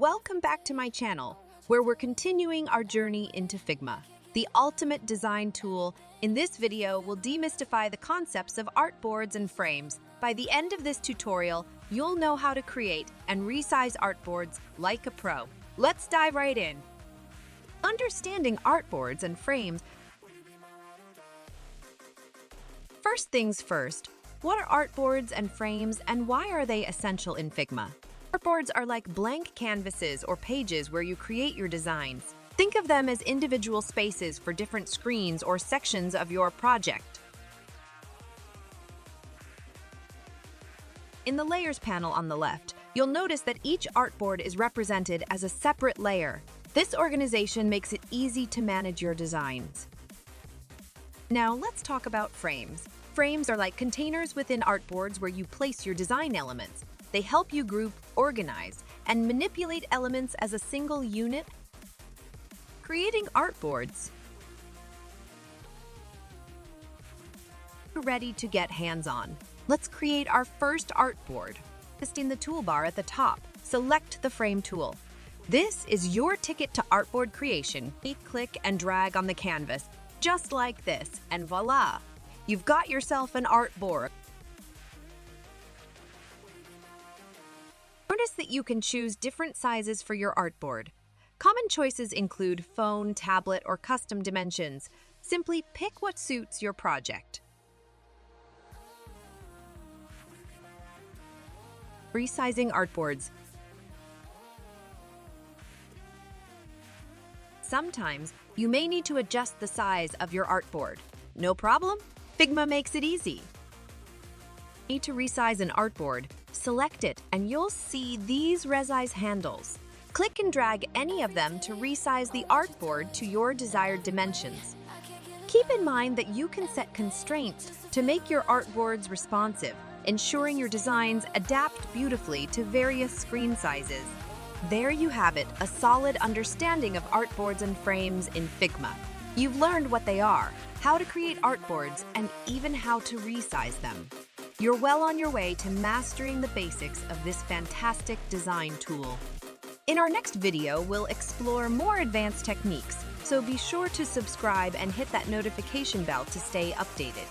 Welcome back to my channel, where we're continuing our journey into Figma, the ultimate design tool. In this video, we'll demystify the concepts of artboards and frames. By the end of this tutorial, you'll know how to create and resize artboards like a pro. Let's dive right in. Understanding artboards and frames. First things first, what are artboards and frames, and why are they essential in Figma? Artboards are like blank canvases or pages where you create your designs. Think of them as individual spaces for different screens or sections of your project. In the Layers panel on the left, you'll notice that each artboard is represented as a separate layer. This organization makes it easy to manage your designs. Now let's talk about frames. Frames are like containers within artboards where you place your design elements. They help you group, organize, and manipulate elements as a single unit. Creating artboards. We're ready to get hands-on. Let's create our first artboard. In the toolbar at the top, select the frame tool. This is your ticket to artboard creation. Click and drag on the canvas, just like this, and voila! You've got yourself an artboard. Notice that you can choose different sizes for your artboard. Common choices include phone, tablet, or custom dimensions. Simply pick what suits your project. Resizing artboards. Sometimes you may need to adjust the size of your artboard. No problem, Figma makes it easy. Need to resize an artboard? Select it and you'll see these resize handles. Click and drag any of them to resize the artboard to your desired dimensions. Keep in mind that you can set constraints to make your artboards responsive, ensuring your designs adapt beautifully to various screen sizes. There you have it, a solid understanding of artboards and frames in Figma. You've learned what they are, how to create artboards, and even how to resize them. You're well on your way to mastering the basics of this fantastic design tool. In our next video, we'll explore more advanced techniques, so be sure to subscribe and hit that notification bell to stay updated.